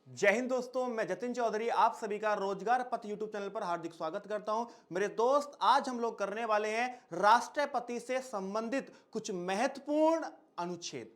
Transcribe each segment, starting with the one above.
जय हिंद दोस्तों, मैं जतिन चौधरी आप सभी का रोजगार पथ यूट्यूब चैनल पर हार्दिक स्वागत करता हूं। मेरे दोस्त, आज हम लोग करने वाले हैं राष्ट्रपति से संबंधित कुछ महत्वपूर्ण अनुच्छेद।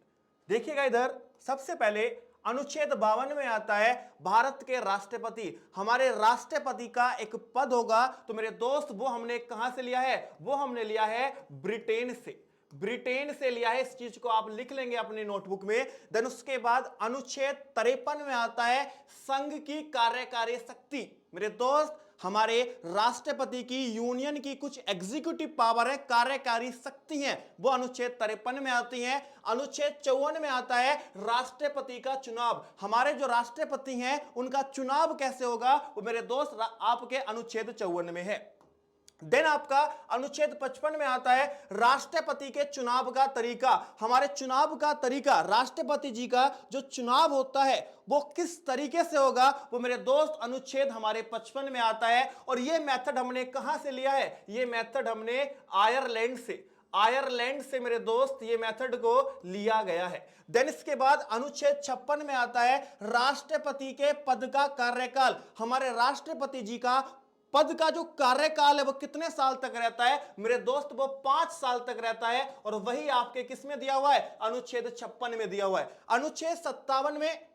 देखिएगा इधर, सबसे पहले अनुच्छेद 52 में आता है भारत के राष्ट्रपति। हमारे राष्ट्रपति का एक पद होगा, तो मेरे दोस्त वो हमने कहां से लिया है? वो हमने लिया है ब्रिटेन से। ब्रिटेन से लिया है। इस चीज को आप लिख लेंगे अपनी नोटबुक में। देन उसके बाद अनुच्छेद 53 में आता है संघ की कार्यकारी शक्ति। मेरे दोस्त, हमारे राष्ट्रपति की यूनियन की कुछ एग्जीक्यूटिव पावर है, कार्यकारी शक्ति है, वो अनुच्छेद 53 में आती है। अनुच्छेद 54 में आता है राष्ट्रपति का चुनाव। हमारे जो राष्ट्रपति हैं उनका चुनाव कैसे होगा, वो मेरे दोस्त आपके अनुच्छेद 54 में है। देन आपका अनुच्छेद 55 में आता है राष्ट्रपति के चुनाव का तरीका। हमारे चुनाव का तरीका, राष्ट्रपति जी का जो चुनाव होता है वो किस तरीके से होगा, वो मेरे दोस्त अनुच्छेद हमारे 55 में आता है। और ये मेथड हमने कहां से लिया है? ये मेथड हमने आयरलैंड से मेरे दोस्त ये मेथड को लिया गया है। देन इसके बाद अनुच्छेद 56 में आता है राष्ट्रपति के पद का कार्यकाल। हमारे राष्ट्रपति जी का पद का जो कार्यकाल है वो कितने साल तक रहता है? मेरे दोस्त वो 5 साल तक रहता है। और वही आपके किस में दिया हुआ है? अनुच्छेद 56 में दिया हुआ है। अनुच्छेद 57 में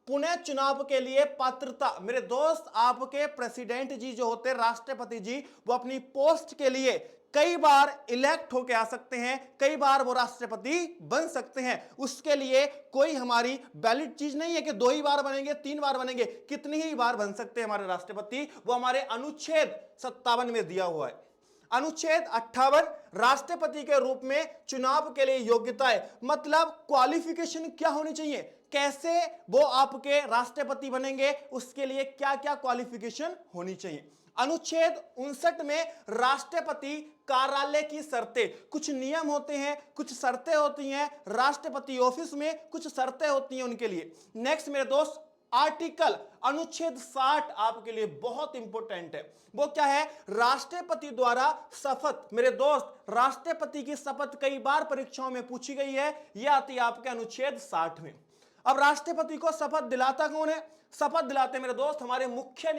पुनः चुनाव के लिए पात्रता। मेरे दोस्त, आपके प्रेसिडेंट जी जो होते हैं, राष्ट्रपति जी, वो अपनी पोस्ट के लिए कई बार इलेक्ट होके आ सकते हैं, कई बार वो राष्ट्रपति बन सकते हैं। उसके लिए कोई हमारी वैलिड चीज नहीं है कि 2 ही बार बनेंगे, 3 बार बनेंगे, कितनी ही बार बन सकते हैं हमारे राष्ट्रपति, वो हमारे अनुच्छेद 57 में दिया हुआ है। अनुच्छेद 58 राष्ट्रपति के रूप में चुनाव के लिए योग्यता है, मतलब क्वालिफिकेशन क्या होनी चाहिए, कैसे वो आपके राष्ट्रपति बनेंगे, उसके लिए क्या क्या क्वालिफिकेशन होनी चाहिए। अनुच्छेद 59 में राष्ट्रपति कार्यालय की शर्तें, कुछ नियम होते हैं, कुछ शर्तें होती हैं राष्ट्रपति ऑफिस में, कुछ शर्तें होती हैं उनके लिए। नेक्स्ट मेरे दोस्त, आर्टिकल अनुच्छेद 60 आपके लिए बहुत इंपॉर्टेंट है। वो क्या है? राष्ट्रपति द्वारा शपथ। मेरे दोस्त, राष्ट्रपति की शपथ कई बार परीक्षाओं में पूछी गई है, यह आती है आपके अनुच्छेद 60 में। अब राष्ट्रपति को शपथ दिलाता कौन है? शपथ दिलाते मेरे दोस्त हमारे मुख्य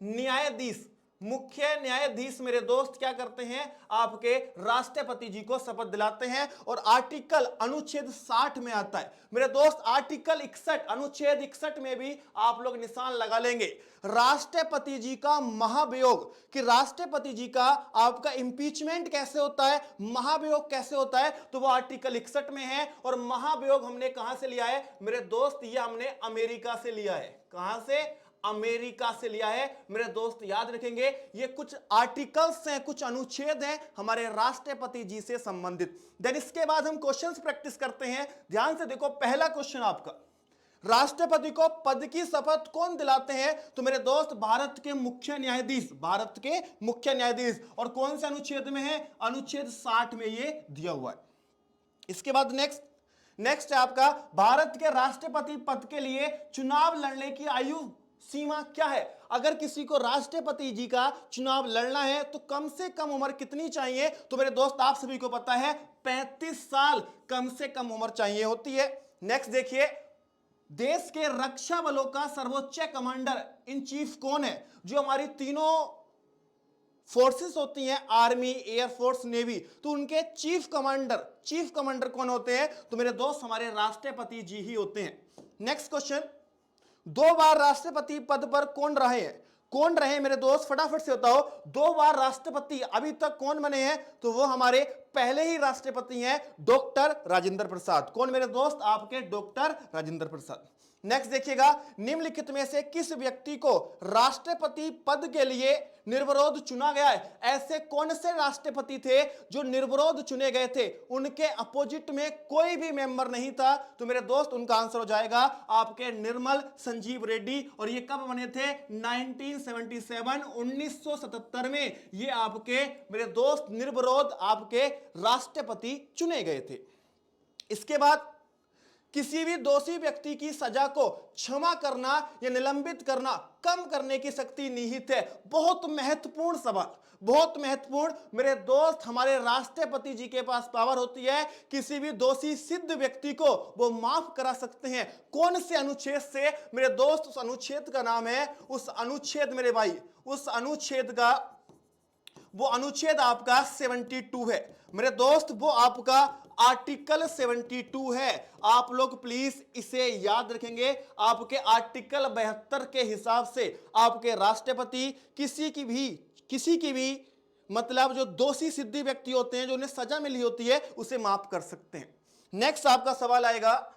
न्यायाधीश मेरे दोस्त क्या करते हैं? आपके राष्ट्रपति जी को शपथ दिलाते हैं। और आर्टिकल अनुच्छेद 60 में आता है मेरे दोस्त आर्टिकल 61, अनुच्छेद 61 में भी आप लोग निशान लगा लेंगे राष्ट्रपति जी का महाभियोग, कि राष्ट्रपति जी का आपका इंपीचमेंट कैसे होता है, महाभियोग कैसे होता है, तो वो आर्टिकल 61 में है। और महाभियोग हमने कहां से लिया है मेरे दोस्त? ये हमने अमेरिका से लिया है। कहां से? अमेरिका से लिया है। मेरे दोस्त याद रखेंगे, ये कुछ आर्टिकल्स हैं, कुछ अनुच्छेद हैं हमारे राष्ट्रपति जी से संबंधित। देन इसके बाद हम क्वेश्चंस प्रैक्टिस करते हैं। ध्यान से देखो, पहला क्वेश्चन आपका, राष्ट्रपति को पद की शपथ कौन दिलाते हैं? तो मेरे दोस्त भारत के मुख्य न्यायाधीश। और कौन से अनुच्छेद में है? अनुच्छेद 60 में ये दिया हुआ है। इसके बाद नेक्स्ट है आपका, भारत के राष्ट्रपति पद के लिए चुनाव लड़ने की आयु सीमा क्या है? अगर किसी को राष्ट्रपति जी का चुनाव लड़ना है तो कम से कम उम्र कितनी चाहिए? तो मेरे दोस्त आप सभी को पता है 35 साल कम से कम उम्र चाहिए होती है। नेक्स्ट देखिए, देश के रक्षा बलों का सर्वोच्च कमांडर इन चीफ कौन है? जो हमारी तीनों फोर्सेस होती हैं, आर्मी, एयरफोर्स, नेवी, तो उनके चीफ कमांडर कौन होते हैं? तो मेरे दोस्त हमारे राष्ट्रपति जी ही होते हैं। नेक्स्ट क्वेश्चन, 2 बार राष्ट्रपति पद पर कौन रहे मेरे दोस्त? फटाफट से बताओ, 2 बार राष्ट्रपति अभी तक कौन बने हैं? तो वो हमारे पहले ही राष्ट्रपति हैं, डॉक्टर राजेंद्र प्रसाद। कौन मेरे दोस्त? आपके डॉक्टर राजेंद्र प्रसाद। नेक्स्ट देखिएगा, निम्नलिखित में से किस व्यक्ति को राष्ट्रपति पद के लिए निर्विरोध चुना गया है? ऐसे कौन से राष्ट्रपति थे जो निर्विरोध चुने गए थे? उनके अपोजिट में कोई भी मेंबर नहीं था। तो मेरे दोस्त उनका आंसर हो जाएगा आपके निर्मल संजीव रेड्डी। और ये कब बने थे? 1977 में ये आपके मेरे दोस्त निर्विरोध आपके राष्ट्रपति चुने गए थे। इसके बाद किसी भी दोषी व्यक्ति की सजा को क्षमा करना या निलंबित करना, कम करने की शक्ति निहित है। बहुत महत्वपूर्ण सवाल, बहुत महत्वपूर्ण मेरे दोस्त। हमारे राष्ट्रपति जी के पास पावर होती है, किसी भी दोषी सिद्ध व्यक्ति को वो माफ करा सकते हैं। कौन से अनुच्छेद से मेरे दोस्त? उस अनुच्छेद का नाम है, उस अनुच्छेद मेरे भाई, उस अनुच्छेद का वो अनुच्छेद आपका 72 है मेरे दोस्त, वो आपका आर्टिकल 72 है। आप लोग प्लीज इसे याद रखेंगे। आपके आर्टिकल 72 के हिसाब से आपके राष्ट्रपति किसी की भी मतलब जो दोषी सिद्धि व्यक्ति होते हैं, जो उन्हें सजा मिली होती है, उसे माफ कर सकते हैं। नेक्स्ट आपका सवाल आएगा,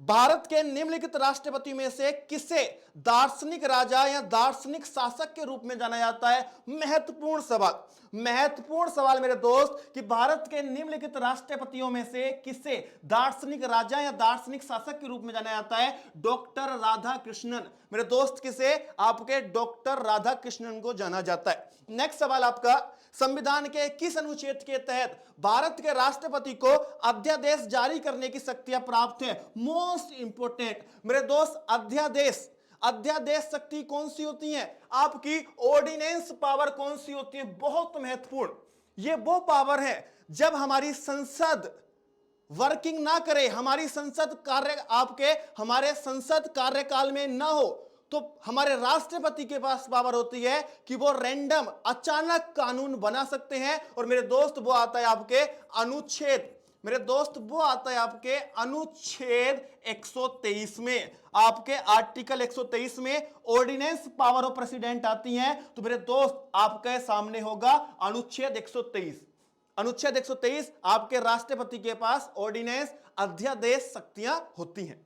भारत के निम्नलिखित राष्ट्रपति में से किसे दार्शनिक राजा या दार्शनिक शासक के रूप में जाना जाता है? महत्वपूर्ण सवाल, महत्वपूर्ण सवाल मेरे दोस्त, कि भारत के निम्नलिखित राष्ट्रपतियों में से किसे दार्शनिक राजा या दार्शनिक शासक के रूप में जाना जाता है? डॉक्टर राधा कृष्णन मेरे दोस्त, किसे? आपके डॉक्टर राधा कृष्णन को जाना जाता है। नेक्स्ट सवाल आपका, संविधान के किस अनुच्छेद के तहत भारत के राष्ट्रपति को अध्यादेश जारी करने की शक्तियां प्राप्त है? मोस्ट इंपोर्टेंट मेरे दोस्त, अध्यादेश शक्ति कौन सी होती है? आपकी ऑर्डिनेंस पावर कौन सी होती है? बहुत महत्वपूर्ण। ये वो पावर है जब हमारी संसद वर्किंग ना करे, हमारी संसद हमारे संसद कार्यकाल में ना हो, तो हमारे राष्ट्रपति के पास पावर होती है कि वो रैंडम अचानक कानून बना सकते हैं। और मेरे दोस्त वो आता है आपके अनुच्छेद, मेरे दोस्त वो आता है आपके अनुच्छेद 123 में, आपके आर्टिकल 123 में ऑर्डिनेंस पावर ऑफ प्रेसिडेंट आती हैं। तो मेरे दोस्त आपके सामने होगा अनुच्छेद 123। अनुच्छेद 123 आपके राष्ट्रपति के पास ऑर्डिनेंस अध्यादेश शक्तियां होती हैं।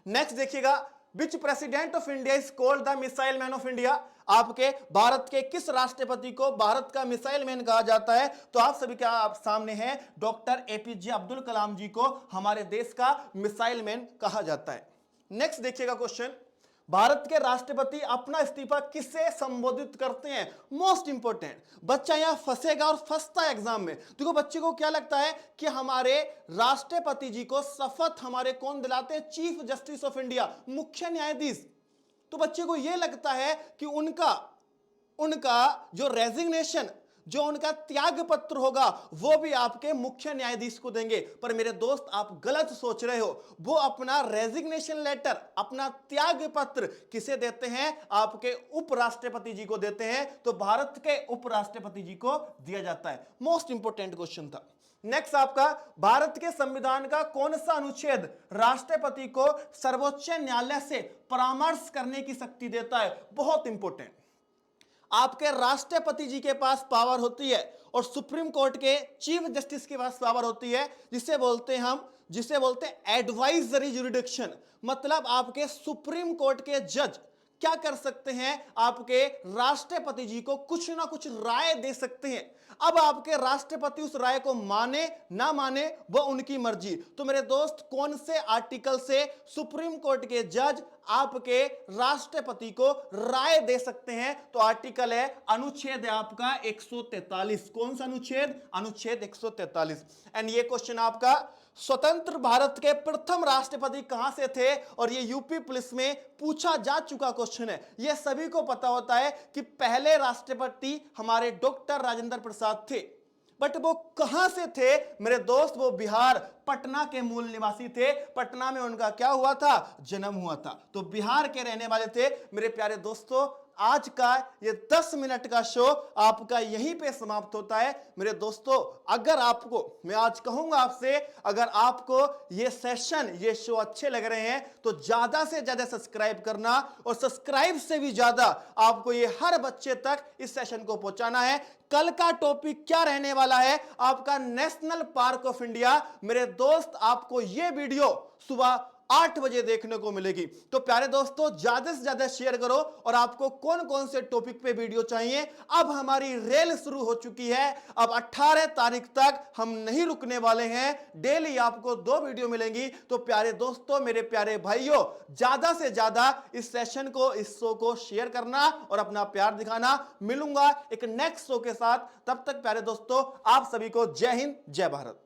नेक्स्ट देखिएगा, which president of India is called the missile man of India? आपके भारत के किस राष्ट्रपति को भारत का मिसाइल मैन कहा जाता है? तो आप सभी के आप सामने हैं, डॉक्टर एपीजे अब्दुल कलाम जी को हमारे देश का मिसाइल मैन कहा जाता है। नेक्स्ट देखिएगा क्वेश्चन, भारत के राष्ट्रपति अपना इस्तीफा किससे संबोधित करते हैं? मोस्ट इंपोर्टेंट, बच्चा यहां फंसेगा और फंसता है एग्जाम में। देखो बच्चे को क्या लगता है कि हमारे राष्ट्रपति जी को शपथ हमारे कौन दिलाते हैं? चीफ जस्टिस ऑफ इंडिया, मुख्य न्यायाधीश। तो बच्चे को यह लगता है कि उनका जो रेजिग्नेशन, जो उनका त्याग पत्र होगा, वो भी आपके मुख्य न्यायाधीश को देंगे। पर मेरे दोस्त आप गलत सोच रहे हो। वो अपना रेजिग्नेशन लेटर, अपना त्याग पत्र किसे देते हैं? आपके उपराष्ट्रपति जी को देते हैं। तो भारत के उपराष्ट्रपति जी को दिया जाता है। मोस्ट इंपोर्टेंट क्वेश्चन था। नेक्स्ट आपका, भारत के संविधान का कौन सा अनुच्छेद राष्ट्रपति को सर्वोच्च न्यायालय से परामर्श करने की शक्ति देता है? बहुत इंपोर्टेंट। आपके राष्ट्रपति जी के पास पावर होती है और सुप्रीम कोर्ट के चीफ जस्टिस के पास पावर होती है, जिसे बोलते हैं एडवाइजरी जुरिडिक्शन। मतलब आपके सुप्रीम कोर्ट के जज क्या कर सकते हैं? आपके राष्ट्रपति जी को कुछ ना कुछ राय दे सकते हैं। अब आपके राष्ट्रपति उस राय को माने ना माने वो उनकी मर्जी। तो मेरे दोस्त, कौन से आर्टिकल से सुप्रीम कोर्ट के जज आपके राष्ट्रपति को राय दे सकते हैं? तो आर्टिकल है, अनुच्छेद है आपका 143। कौन सा अनुच्छेद? अनुच्छेद 143। एंड ये क्वेश्चन आपका, स्वतंत्र भारत के प्रथम राष्ट्रपति कहां से थे? और ये यूपी पुलिस में पूछा जा चुका क्वेश्चन है। ये सभी को पता होता है कि पहले राष्ट्रपति हमारे डॉक्टर राजेंद्र प्रसाद थे, बट वो कहां से थे मेरे दोस्त? वो बिहार, पटना के मूल निवासी थे। पटना में उनका क्या हुआ था? जन्म हुआ था। तो बिहार के रहने वाले थे। मेरे प्यारे दोस्तों, आज का ये 10 मिनट का शो आपका यहीं पे समाप्त होता है। मेरे दोस्तों, अगर आपको, मैं आज कहूंगा आपसे, अगर आपको ये सेशन, ये शो अच्छे लग रहे हैं तो ज्यादा से ज्यादा सब्सक्राइब करना, और सब्सक्राइब से भी ज्यादा आपको ये हर बच्चे तक इस सेशन को पहुंचाना है। कल का टॉपिक क्या रहने वाला है? आपका नेशनल पार्क ऑफ इंडिया। मेरे दोस्त, आपको ये वीडियो सुबह 8 बजे देखने को मिलेगी। तो प्यारे दोस्तों, ज्यादा से ज्यादा शेयर करो। और आपको कौन कौन से टॉपिक पे वीडियो चाहिए? अब हमारी रेल शुरू हो चुकी है। अब 18 तारीख तक हम नहीं रुकने वाले हैं। डेली आपको 2 वीडियो मिलेंगी। तो प्यारे दोस्तों, मेरे प्यारे भाइयों, ज्यादा से ज्यादा इस सेशन को, इस शो को शेयर करना और अपना प्यार दिखाना। मिलूंगा एक नेक्स्ट शो के साथ। तब तक प्यारे दोस्तों, आप सभी को जय हिंद, जय भारत।